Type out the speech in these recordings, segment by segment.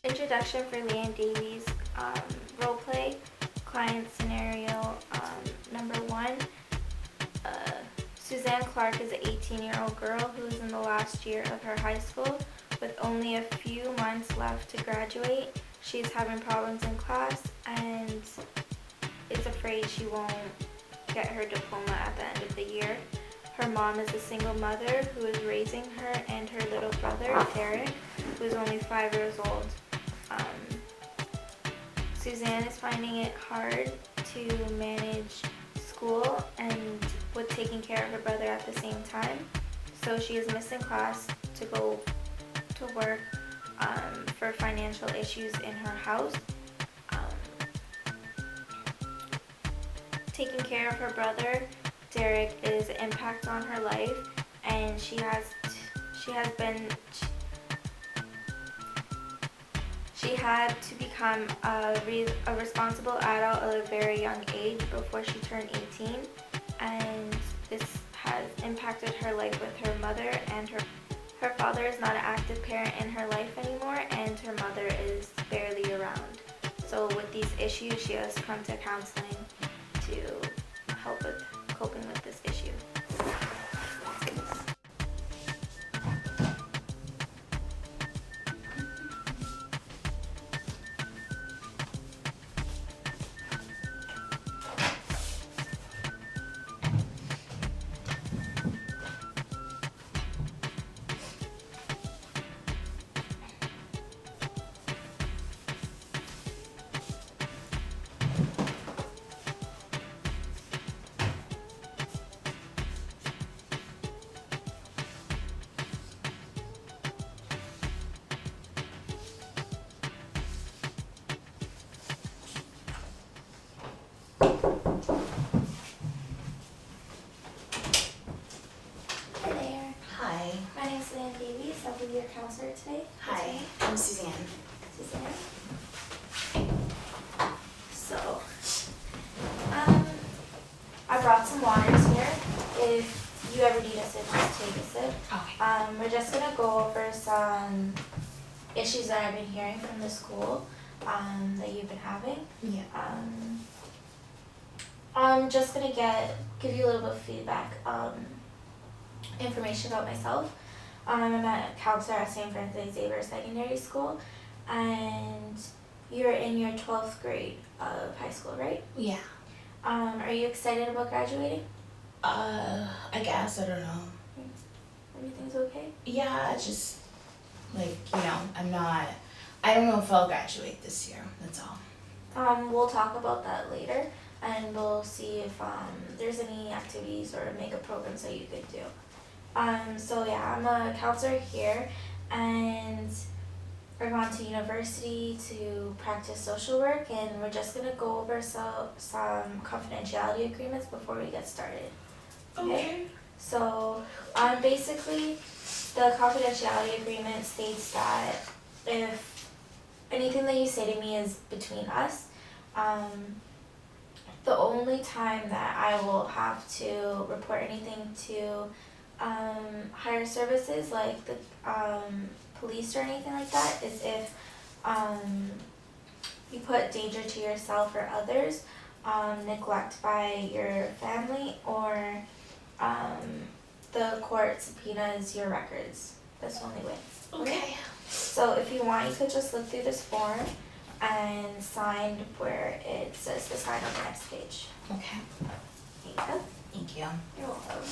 Introduction for Lian Davies roleplay client scenario number 1. Suzanne Clark is an 18-year-old girl who is in the last year of her high school with only a few months left to graduate. She's having problems in class and is afraid she won't get her diploma at the end of the year. Her mom is a single mother who is raising her and her little brother, Derek, who is only 5 years old. Suzanne is finding it hard to manage school and with taking care of her brother at the same time. So she is missing class to go to work for financial issues in her house. Taking care of her brother, Derek, is an impact on her life, and she had to become a responsible adult at a very young age before she turned 18, and this has impacted her life with her mother, and her father is not an active parent in her life anymore, and her mother is barely around. So with these issues, she has come to counseling to help with coping with this issue. Lian Davies, I'll be your counselor today. Hi, I'm Suzanne. So, I brought some waters here. If you ever need a sip, just take a sip. Okay. We're just gonna go over some issues that I've been hearing from the school that you've been having. Yeah. I'm just gonna give you a little bit of feedback, information about myself. I'm a counselor at St. Francis Xavier Secondary School, and you're in your 12th grade of high school, right? Yeah. Are you excited about graduating? I guess, I don't know. Everything's okay? Yeah, it's just, I don't know if I'll graduate this year, that's all. We'll talk about that later, and we'll see if there's any activities or makeup programs that you could do. So yeah, I'm a counselor here, and we're going to university to practice social work, and we're just going to go over some confidentiality agreements before we get started. Okay. So basically, the confidentiality agreement states that if anything that you say to me is between us, the only time that I will have to report anything to higher services like the police or anything like that is if you put danger to yourself or others, neglect by your family, or the court subpoenas your records. That's the only way. Okay. So if you want, you could just look through this form and sign where it says to sign on the next page. Okay. There you go. Thank you. You're welcome.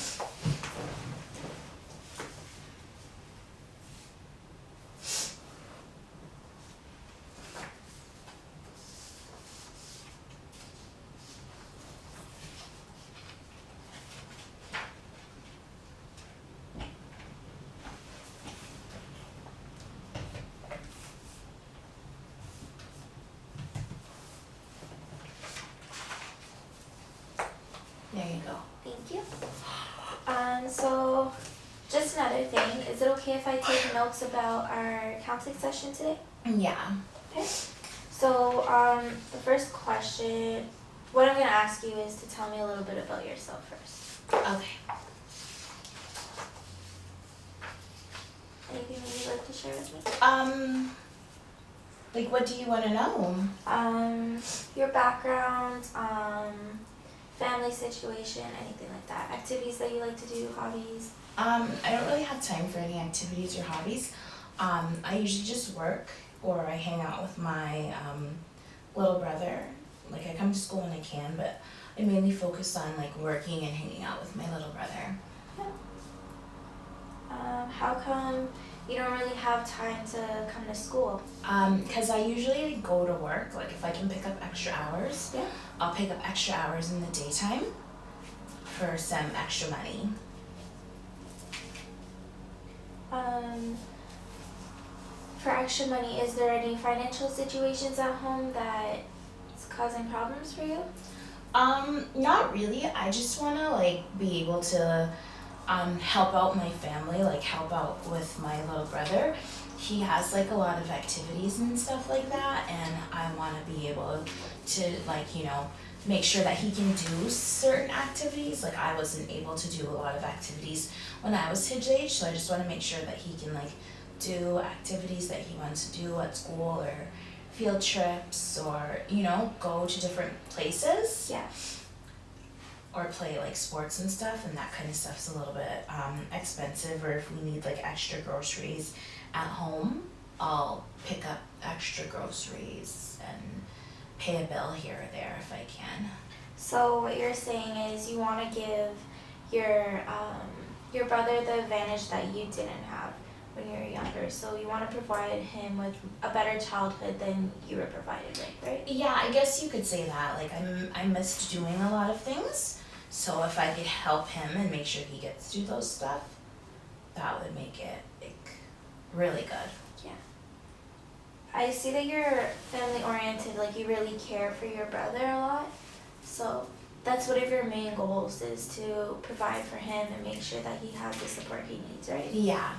There you go. Thank you. So just another thing, is it okay if I take notes about our counseling session today? Yeah. Okay. So the first question, what I'm going to ask you is to tell me a little bit about yourself first. Okay. Anything that you'd like to share with me? Like, what do you want to know? Your background, family situation, anything like that. Activities that you like to do, hobbies. I don't really have time for any activities or hobbies. I usually just work or I hang out with my little brother. Like, I come to school when I can, but I mainly focus on like working and hanging out with my little brother. How come you don't really have time to come to school? Because I usually go to work. Like, if I can pick up extra hours, Yeah. I'll pick up extra hours in the daytime for some extra money. For extra money, is there any financial situations at home that's causing problems for you? Not really. I just want to like be able to help out my family, like help out with my little brother. He has like a lot of activities and stuff like that, and I want to be able to like, make sure that he can do certain activities. Like, I wasn't able to do a lot of activities when I was his age, so I just want to make sure that he can like do activities that he wants to do at school, or field trips, or go to different places. Yeah. Or play like sports and stuff, and that kind of stuff's a little bit expensive. Or if we need like extra groceries at home, I'll pick up extra groceries and pay a bill here or there if I can. So what you're saying is you want to give your brother the advantage that you didn't have when you were younger. So you want to provide him with a better childhood than you were provided with, right? Yeah, I guess you could say that. Like, I missed doing a lot of things, so if I could help him and make sure he gets to do those stuff, that would make it like really good. Yeah. I see that you're family oriented, like you really care for your brother a lot. So that's one of your main goals, is to provide for him and make sure that he has the support he needs, right? Yeah.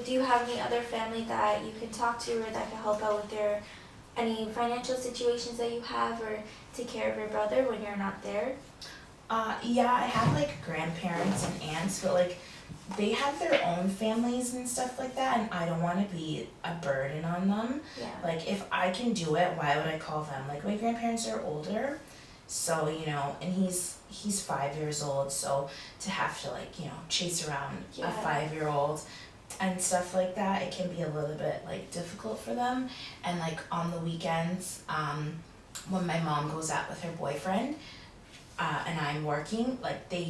Do you have any other family that you can talk to or that can help out with any financial situations that you have, or take care of your brother when you're not there? Yeah, I have like grandparents and aunts, but like they have their own families and stuff like that, and I don't want to be a burden on them. Yeah. Like, if I can do it, why would I call them? Like, my grandparents are older, so and he's 5 years old, so to have to like chase around Yeah. a 5-year-old and stuff like that, it can be a little bit like difficult for them. And like on the weekends, when my mom goes out with her boyfriend, and I'm working, like they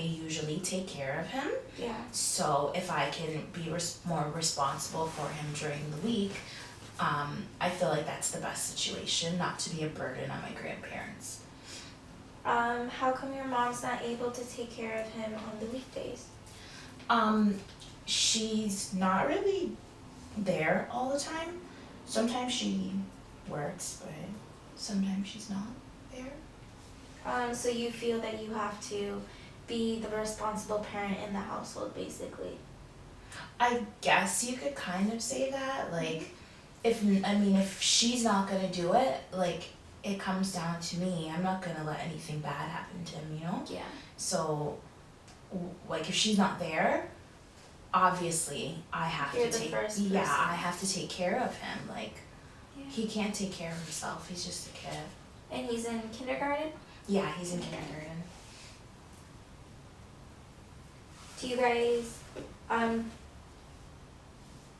usually take care of him. Yeah. So if I can be more responsible for him during the week, I feel like that's the best situation, not to be a burden on my grandparents. How come your mom's not able to take care of him on the weekdays? She's not really there all the time. Sometimes she works, but sometimes she's not there. So you feel that you have to be the responsible parent in the household, basically. I guess you could kind of say that. Like, if she's not gonna do it, like, it comes down to me. I'm not gonna let anything bad happen to him, Yeah. So, like, if she's not there, obviously I have You're to the take. first Yeah, person. I have to take care of him. Like, Yeah. he can't take care of himself. He's just a kid. And he's in kindergarten? Yeah, he's in kindergarten. Do you guys,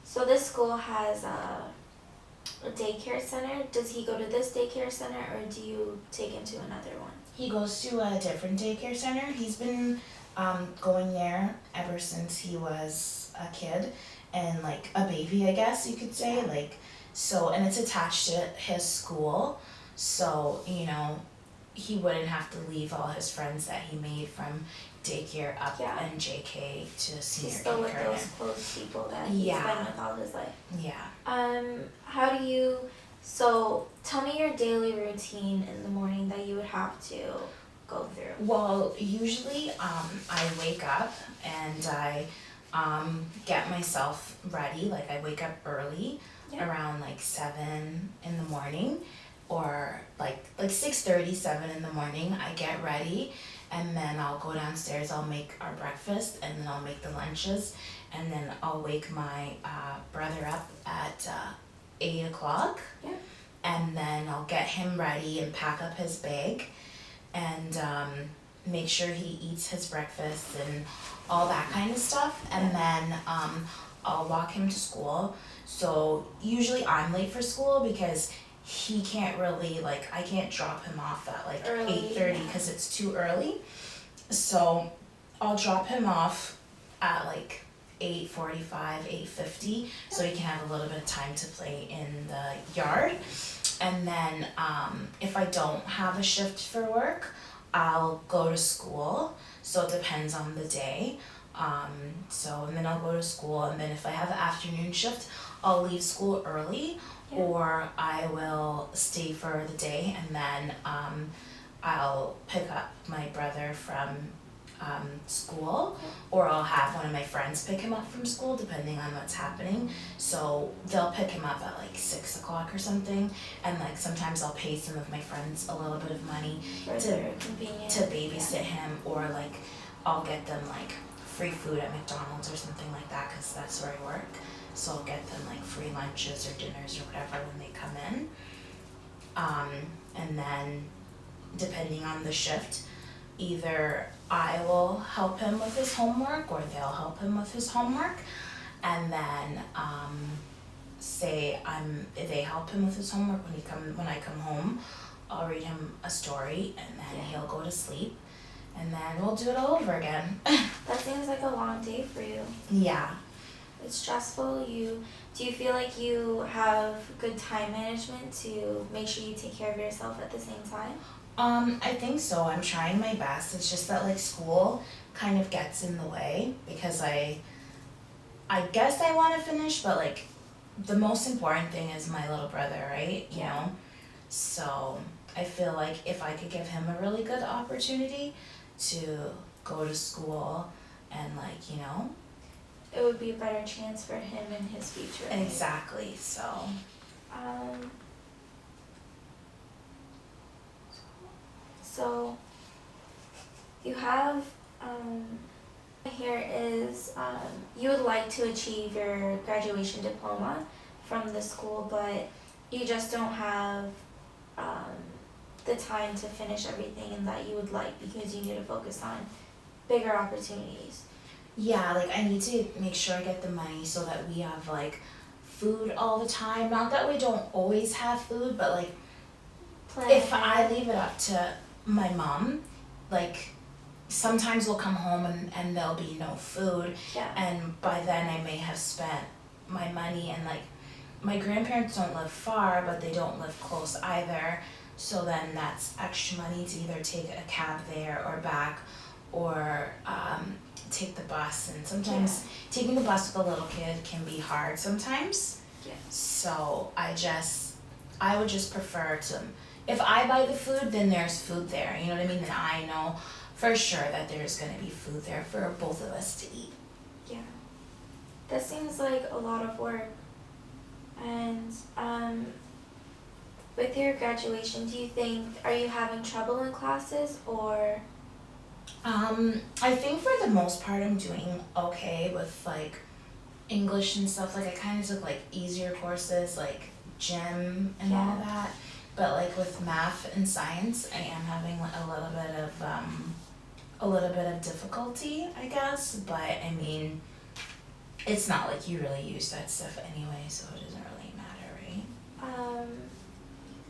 so this school has a daycare center. Does he go to this daycare center, or do you take him to another one? He goes to a different daycare center. He's been going there ever since he was a kid and like a baby, I guess you could say. Like, so, and it's attached to his school, so he wouldn't have to leave all his friends that he made from daycare up Yeah. and JK to senior He's still with kindergarten. those close people that he's Yeah. been with all his life. Yeah. How do you, so tell me your daily routine in the morning that you would have to go through. Well, usually I wake up and I get myself ready. Like, I wake up early, Yeah. around like 7 in the morning, or like 6:30, 7 in the morning. I get ready, and then I'll go downstairs. I'll make our breakfast, and then I'll make the lunches, and then I'll wake my brother up at 8 o'clock. Yeah. And then I'll get him ready and pack up his bag, and make sure he eats his breakfast and all that kind of stuff. And then I'll walk him to school. So usually I'm late for school because he can't really, like, I can't drop him off at like Early, 8:30 yeah. because it's too early. So I'll drop him off at like 8:45, 8:50, so he can have a little bit of time to play in the yard. And then if I don't have a shift for work, I'll go to school. So it depends on the day. And then I'll go to school, and then if I have an afternoon shift, I'll leave school early, Yeah. or I will stay for the day, and then I'll pick up my brother from school, or I'll have one of my friends pick him up from school, depending on what's happening. So they'll pick him up at like 6 o'clock or something, and like sometimes I'll pay some of my friends a little bit of money For to their convenience. to babysit him, or like I'll get them like free food at McDonald's or something like that, because that's where I work. So I'll get them like free lunches or dinners or whatever when they come in. And then depending on the shift, either I will help him with his homework or they'll help him with his homework. And then if they help him with his homework when I come home, I'll read him a story, and then Yeah. he'll go to sleep, and then we'll do it all over again. That seems like a long day for you. Yeah. It's stressful. Do you feel like you have good time management to make sure you take care of yourself at the same time? I think so. I'm trying my best. It's just that like school kind of gets in the way, because I guess I want to finish, but like the most important thing is my little brother, right? You know? So I feel like if I could give him a really good opportunity to go to school and like, you know. It would be a better chance for him in his future. Right? Exactly, so. So you have here is you would like to achieve your graduation diploma from the school, but you just don't have the time to finish everything and that you would like, because you need to focus on bigger opportunities. Yeah, like I need to make sure I get the money so that we have like food all the time. Not that we don't always have food, but like if I leave it up to my mom, like sometimes we'll come home and there'll be no food. Yeah. And by then I may have spent my money, and like my grandparents don't live far, but they don't live close either. So then that's extra money to either take a cab there or back, or take the bus. And sometimes taking the bus with a little kid can be hard sometimes. Yeah. So I would just prefer to, if I buy the food, then there's food there, you know what I mean? Then I know for sure that there's gonna be food there for both of us to eat. Yeah. That seems like a lot of work. And with your graduation, are you having trouble in classes, or? I think for the most part I'm doing okay with like English and stuff. Like I kind of took like easier courses like gym and all that. But like with math and science, I am having a little bit of difficulty, I guess. But I mean, it's not like you really use that stuff anyway, so it doesn't really matter, right?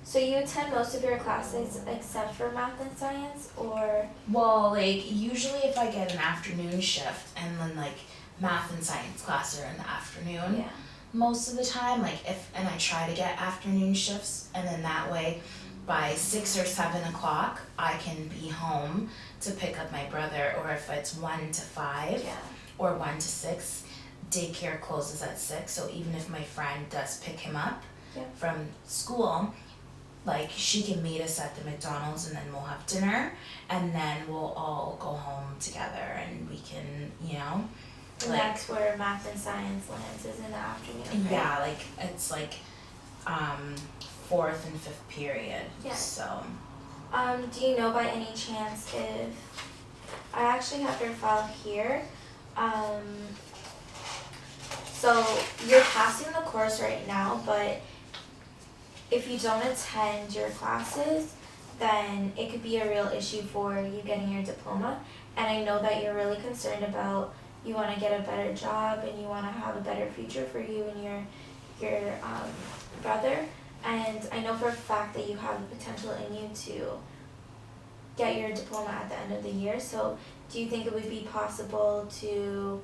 So you attend most of your classes except for math and science, or? Well, like usually if I get an afternoon shift, and then like math and science class are in the afternoon. Yeah. Most of the time, like and I try to get afternoon shifts, and then that way by 6 or 7 o'clock I can be home to pick up my brother, or if it's 1 to 5 or 1 to 6, daycare closes at 6, so even if my friend does pick him up from school, like she can meet us at the McDonald's, and then we'll have dinner, and then we'll all go home together, and we can, you know. And like, that's where math and science lands, is in the afternoon, right? Yeah, like it's like fourth and fifth period. Yeah. So Do you know by any chance if I actually have your file here? So you're passing the course right now, but if you don't attend your classes, then it could be a real issue for you getting your diploma. And I know that you're really concerned about you want to get a better job and you want to have a better future for you and your brother. And I know for a fact that you have the potential in you to get your diploma at the end of the year. So do you think it would be possible to,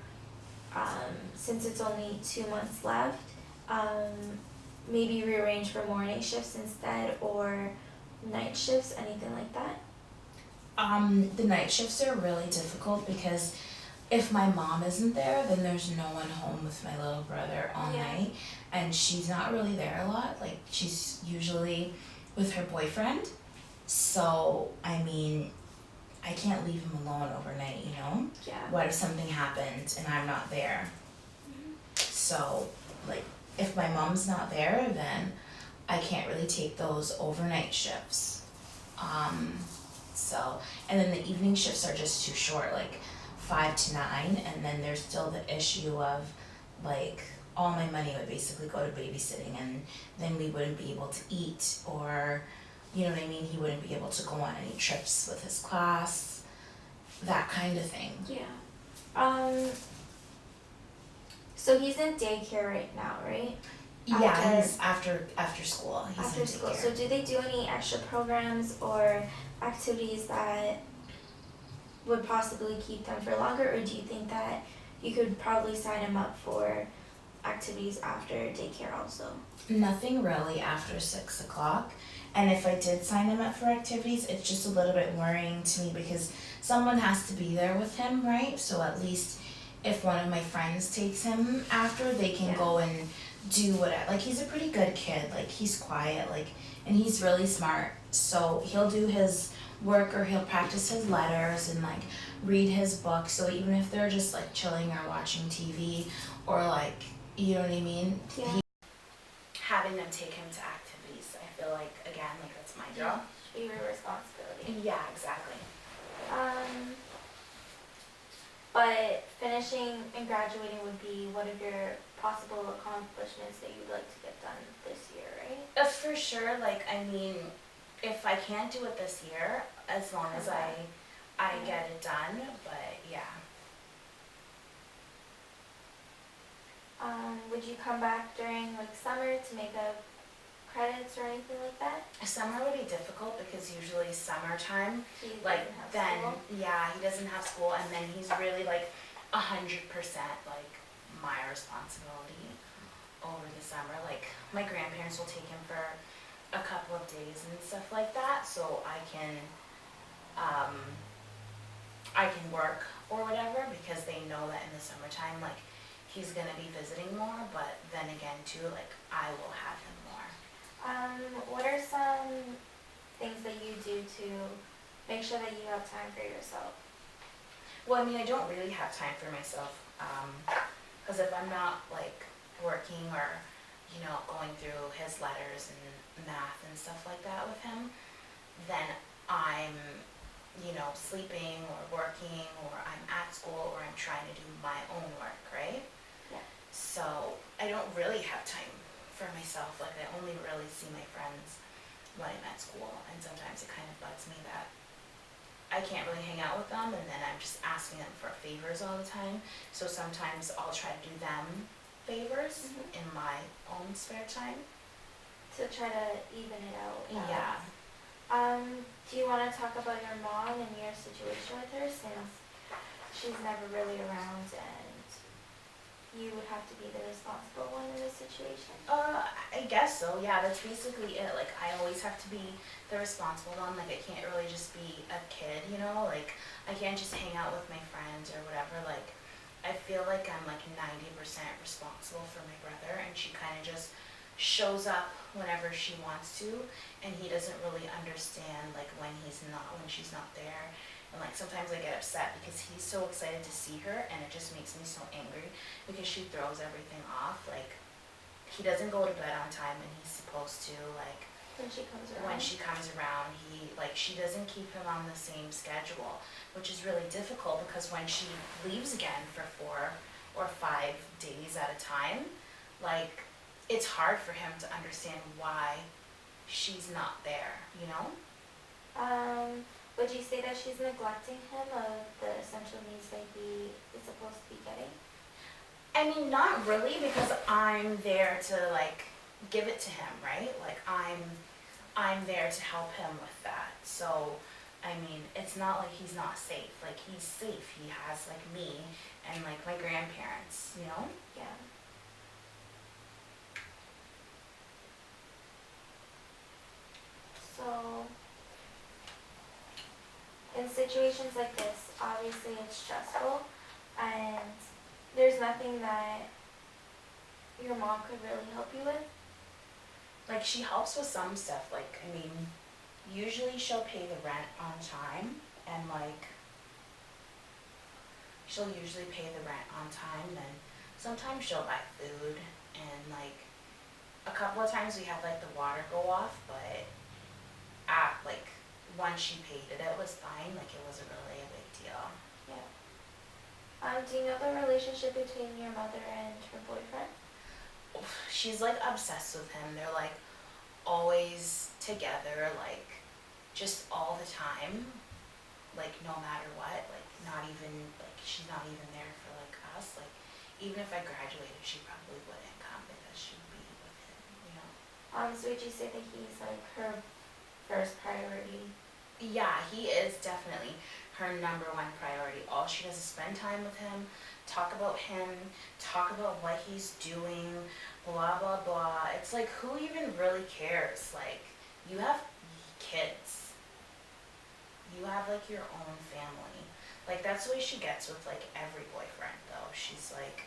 since it's only 2 months left, maybe rearrange for morning shifts instead or night shifts, anything like that? the night shifts are really difficult because if my mom isn't there, then there's no one home with my little brother all Yeah. night, and she's not really there a lot. Like, she's usually with her boyfriend. So, I mean, I can't leave him alone overnight, you know? Yeah. What if something happened and I'm not there? So, like, if my mom's not there, then I can't really take those overnight shifts. So, and then the evening shifts are just too short, like 5 to 9, and then there's still the issue of, like, all my money would basically go to babysitting, and then we wouldn't be able to eat, or, you know what I mean, he wouldn't be able to go on any trips with his class, that kind of thing. Yeah. So he's in daycare right now, right? Yeah, After- he's after school. He's After in school. daycare. So do they do any extra programs or activities that would possibly keep them for longer, or do you think that you could probably sign him up for activities after daycare also? Nothing really after 6 o'clock. And if I did sign him up for activities, it's just a little bit worrying to me because someone has to be there with him, right? So at least if one of my friends takes him after, they can Yeah. go and do whatever. Like, he's a pretty good kid. Like, he's quiet, like, and he's really smart. So he'll do his work, or he'll practice his letters and like read his book. So even if they're just like chilling or watching TV, or like, you know what I mean? Yeah. Having them take him to activities, I feel like, again, like, that's my job. Should be your responsibility. Yeah, exactly. But finishing and graduating would be one of your possible accomplishments that you'd like to get done this year, right? For sure, like, I mean, if I can't do it this year, as long as I get it done, but yeah. Would you come back during like summer to make up credits or anything like that? Summer would be difficult because usually summertime, He like, doesn't have then, school? yeah, he doesn't have school, and then he's really like 100% like my responsibility over the summer. Like, my grandparents will take him for a couple of days and stuff like that, so I can work or whatever, because they know that in the summertime, like, he's gonna be visiting more, but then again too, like, I will have him more. What are some things that you do to make sure that you have time for yourself? Well, I mean, I don't really have time for myself, because if I'm not like working or, you know, going through his letters and math and stuff like that with him, then I'm, you know, sleeping or working, or I'm at school, or I'm trying to do my own work, right? Yeah. So I don't really have time for myself. Like, I only really see my friends when I'm at school, and sometimes it kind of bugs me that I can't really hang out with them, and then I'm just asking them for favors all the time. So sometimes I'll try to do them favors Mhm. in my own spare time. To try to even it out. Yeah. Do you want to talk about your mom and your situation with her, since she's never really around and you would have to be the responsible one in this situation? I guess so, yeah, that's basically it. Like, I always have to be the responsible one. Like, I can't really just be a kid, you know? Like, I can't just hang out with my friends or whatever. Like, I feel like I'm like 90% responsible for my brother, and she kind of just shows up whenever she wants to, and he doesn't really understand like when she's not there. And like, sometimes I get upset because he's so excited to see her, and it just makes me so angry because she throws everything off. Like, he doesn't go to bed on time, and he's supposed to like When she comes around. When she comes around, she doesn't keep him on the same schedule, which is really difficult because when she leaves again for 4 or 5 days at a time, like, it's hard for him to understand why she's not there, you know? Would you say that she's neglecting him of the essential needs that he is supposed to be getting? I mean, not really, because I'm there to, like, give it to him, right? Like, I'm there to help him with that. So, I mean, it's not like he's not safe. Like, he's safe. He has, like, me and, like, my grandparents, you know? Yeah. So, in situations like this, obviously it's stressful, and there's nothing that your mom could really help you with. Like, she helps with some stuff. Like, I mean, usually she'll pay the rent on time, and, like, she'll usually pay the rent on time, then sometimes she'll buy food, and, like, a couple of times we had, like, the water go off, but like, once she paid it, it was fine. Like, it wasn't really a big deal. Yeah. Do you know the relationship between your mother and her boyfriend? She's, like, obsessed with him. They're, like, always together, like, just all the time, like, no matter what. Like, not even, like, she's not even there for, like, us. Like, even if I graduated, she probably wouldn't come because she'd be with him, you know? So would you say that he's like her first priority? Yeah, he is definitely her #1 priority. All she does is spend time with him, talk about him, talk about what he's doing, blah, blah, blah. It's like, who even really cares? Like, you have kids. You have, like, your own family. Like, that's the way she gets with, like, every boyfriend, though. She's, like,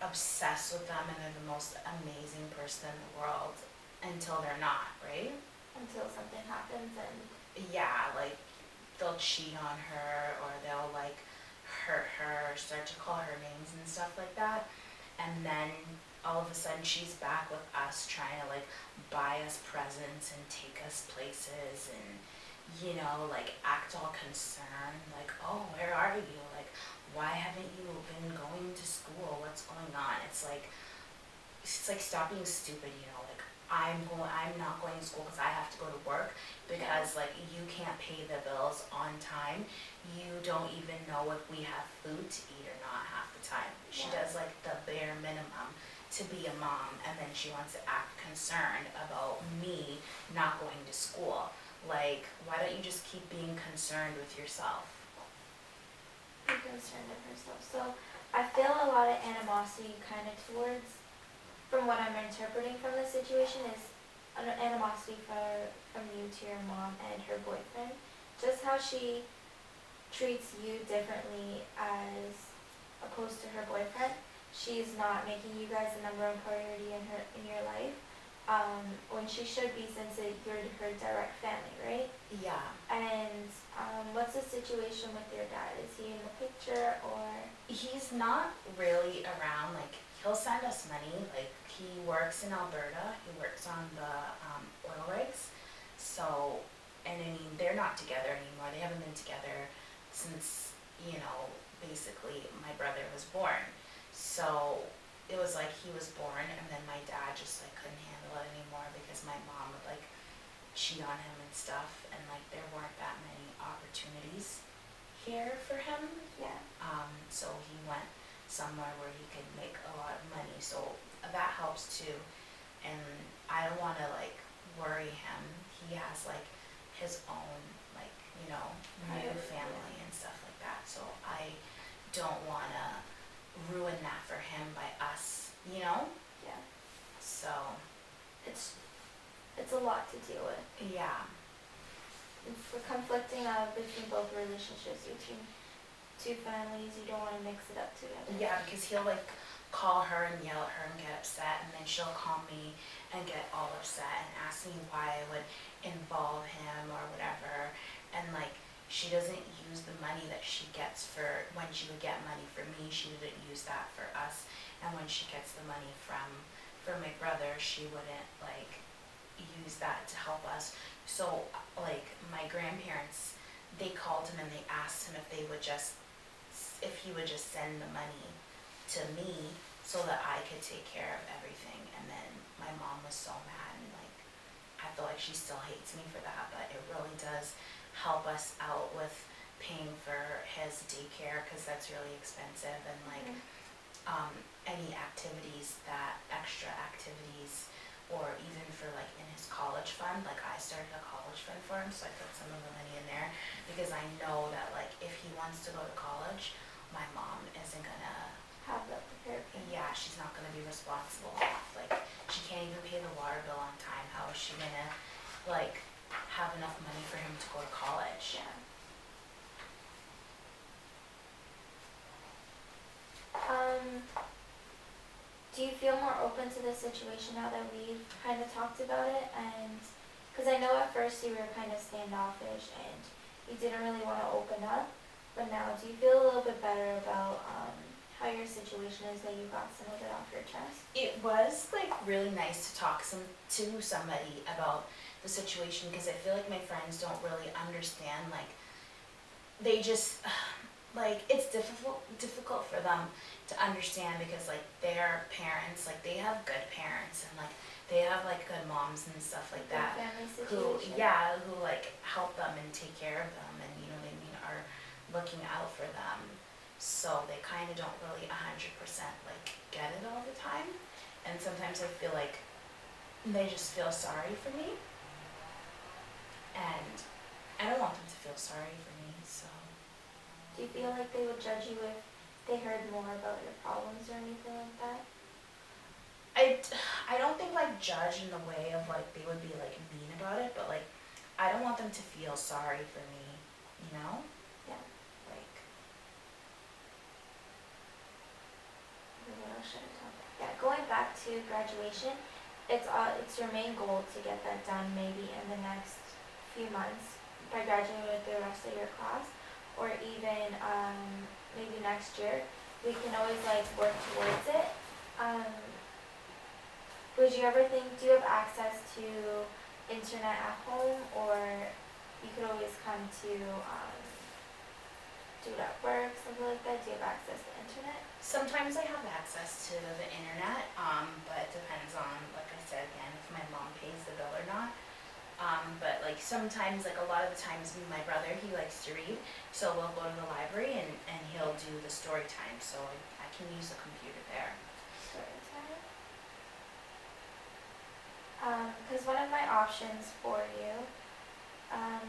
obsessed with them, and they're the most amazing person in the world until they're not, right? Until something happens and... Yeah, like, they'll cheat on her, or they'll, like, hurt her, start to call her names and stuff like that. And then all of a sudden she's back with us trying to, like, buy us presents and take us places and, you know, like, act all concerned, like, oh, where are you? Like, why haven't you been going to school? What's going on? It's like, stop being stupid, you know, like, I'm not going to school because I have to go to work because, like, you can't pay the bills on time. You don't even know if we have food to eat or not half the time. She does, like, the bare minimum to be a mom, and then she wants to act concerned about me not going to school. Like, why don't you just keep being concerned with yourself? Be concerned of herself. So I feel a lot of animosity kind of towards, from what I'm interpreting from the situation, is an animosity from you to your mom and her boyfriend. Just how she treats you differently as opposed to her boyfriend. She's not making you guys the #1 priority in your life, when she should be, since you're her direct family, right? Yeah. And what's the situation with your dad? Is he in the picture, or? He's not really around. Like, he'll send us money. Like, he works in Alberta. He works on the oil rigs. So, and I mean, they're not together anymore. They haven't been together since, you know, basically my brother was born. So it was like he was born, and then my dad just, like, couldn't handle it anymore because my mom would, like, cheat on him and stuff, and, like, there weren't that many opportunities here for him. Yeah. So he went somewhere where he could make a lot of money, so that helps too. And I don't want to, like, worry him. He has, like, his own, like, you know, new family and stuff like that, so I don't want to ruin that for him by us, you know? Yeah. So, It's a lot to deal with. yeah. It's the conflicting between both relationships, between two families. You don't want to mix it up together. Yeah, because he'll, like, call her and yell at her and get upset, and then she'll call me and get all upset and ask me why I would involve him or whatever. And, like, she doesn't use the money that she gets for, when she would get money for me, she didn't use that for us. And when she gets the money from my brother, she wouldn't, like, use that to help us. So like my grandparents, they called him and they asked him if he would just send the money to me so that I could take care of everything. And then my mom was so mad, and like I feel like she still hates me for that, but it really does help us out with paying for his daycare, because that's really expensive. And like any extra activities, or even for like in his college fund, like I started a college fund for him, so I put some of the money in there, because I know that like if he wants to go to college, my mom isn't gonna have that prepared. yeah, she's not gonna be responsible. Like, she can't even pay the water bill on time. How is she gonna like have enough money for him to go to college? Yeah. Do you feel more open to this situation now that we've kind of talked about it? And because I know at first you were kind of standoffish and you didn't really want to open up, but now do you feel a little bit better about how your situation is, that you got some of it off your chest? It was like really nice to talk to somebody about the situation, because I feel like my friends don't really understand. Like, they just like, it's difficult for them to understand, because like their parents, like they have good parents, and like they have like good moms and stuff like that, Family who situation. who like help them and take care of them, and you know what I mean, are looking out for them. So they kind of don't really 100% like get it all the time, and sometimes I feel like they just feel sorry for me, and I don't want them to feel sorry for me. So Do you feel like they would judge you if they heard more about your problems or anything like that? I don't think like judge in the way of like they would be like mean about it, but like I don't want them to feel sorry for me, you know? Yeah. Like, What else should I talk about? Yeah, going back to graduation, it's your main goal to get that done maybe in the next few months by graduating with the rest of your class, or even maybe next year. We can always like work towards it. Would you ever think, do you have access to internet at home, or you could always come to do it at work, something like that? Do you have access to internet? sometimes I have access to the internet, but it depends on, like I said again, if my mom pays the bill or not. But like sometimes, like a lot of the times, my brother, he likes to read, so we'll go to the library and he'll do the story time, so I can use the computer there. Story time. Because one of my options for you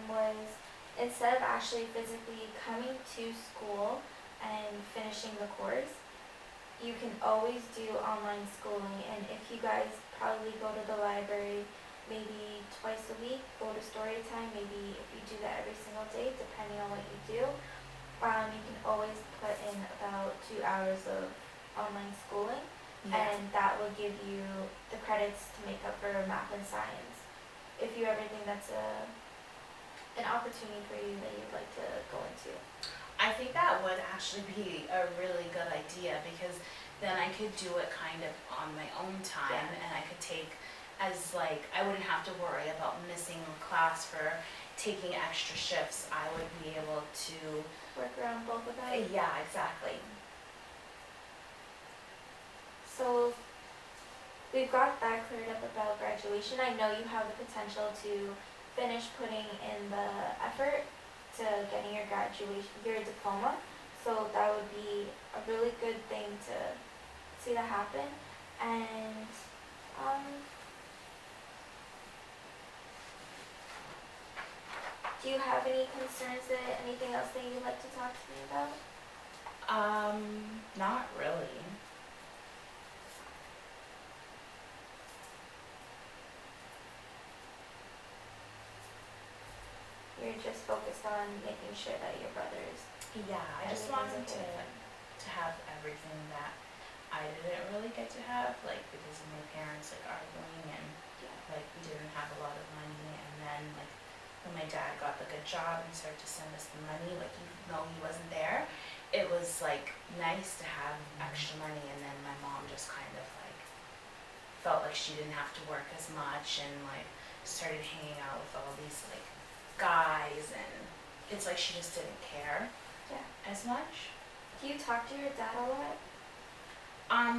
was, instead of actually physically coming to school and finishing the course, you can always do online schooling. And if you guys probably go to the library maybe twice a week, go to story time, maybe if you do that every single day, depending on what you do, you can always put in about 2 hours of online schooling. Yeah. And that will give you the credits to make up for math and science. If you ever think that's an opportunity for you that you'd like to go into. I think that would actually be a really good idea, because then I could do it kind of on my own time, Yeah. and I could take as like, I wouldn't have to worry about missing class for taking extra shifts. I would be able to, Work around both of them. yeah, exactly. So we've got that cleared up about graduation. I know you have the potential to finish putting in the effort to getting your diploma. So that would be a really good thing to see that happen. And do you have any concerns, anything else that you'd like to talk to me about? Not really. You're just focused on making sure that your brother's Yeah, I just wanted to have everything that I didn't really get to have, like because of my parents like arguing, and like we didn't have a lot of money, and then like when my dad got the good job and started to send us the money, like even though he wasn't there, it was like nice to have extra money. And then my mom just kind of like felt like she didn't have to work as much and like started hanging out with all these like guys, and it's like she just didn't care Yeah. as much. Do you talk to your dad a lot?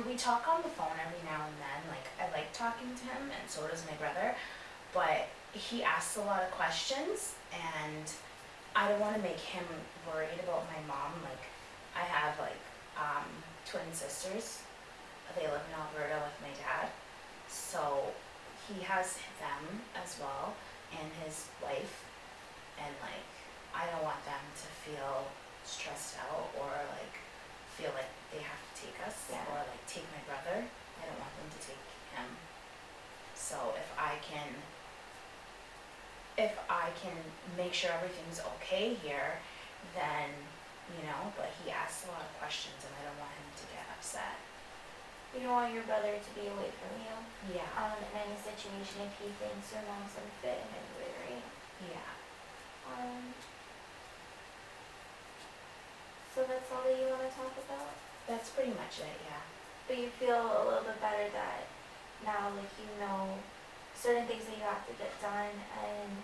We talk on the phone every now and then. Like, I like talking to him, and so does my brother. But he asks a lot of questions, and I don't want to make him worried about my mom. Like, I have like twin sisters. They live in Alberta with my dad, so he has them as well, and his wife. And like, I don't want them to feel stressed out or like feel like they have to take us, Yeah. or like take my brother. I don't want them to take him. So if I can make sure everything's okay here, then, you know, but he asks a lot of questions and I don't want him to get upset. You don't want your brother to be away from you Yeah. in any situation if he thinks your mom's unfit in any way, right? Yeah. So that's all that you want to talk about? That's pretty much it, yeah. But you feel a little bit better that now, like, you know certain things that you have to get done and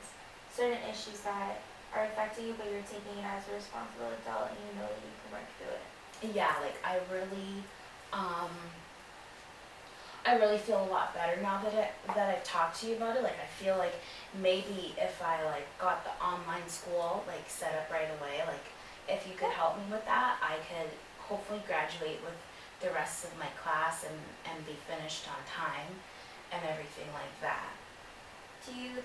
certain issues that are affecting you, but you're taking it as a responsible adult and you know that you can work through it. Yeah, like I really feel a lot better now that I've talked to you about it. Like I feel like maybe if I like got the online school like set up right away, like if you could help me with that, I could hopefully graduate with the rest of my class and be finished on time and everything like that. Do you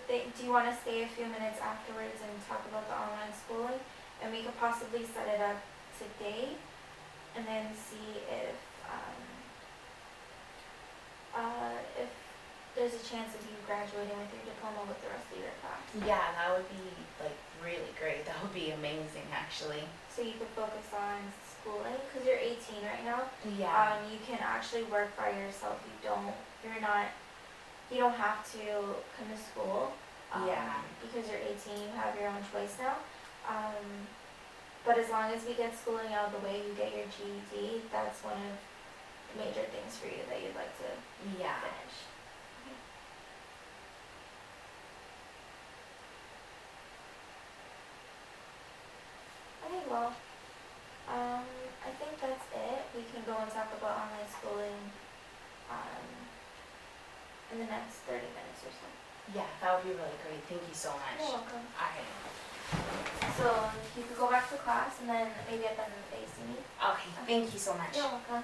want to stay a few minutes afterwards and talk about the online schooling? And we could possibly set it up today and then see if there's a chance of you graduating with your diploma with the rest of your class. Yeah, that would be like really great. That would be amazing actually. So you could focus on schooling because you're 18 right now. Yeah. You can actually work by yourself. You don't have to come to school. Yeah. Because you're 18, you have your own choice now. But as long as we get schooling out of the way, you get your GED, that's one of the major things for you that you'd like to Yeah. finish. Okay, well, I think that's it. We can go and talk about online schooling in the next 30 minutes or so. Yeah, that would be really great. Thank you so much. You're welcome. Alright. So you could go back to class and then maybe at the end of the day see me. Okay, thank you so much. You're welcome.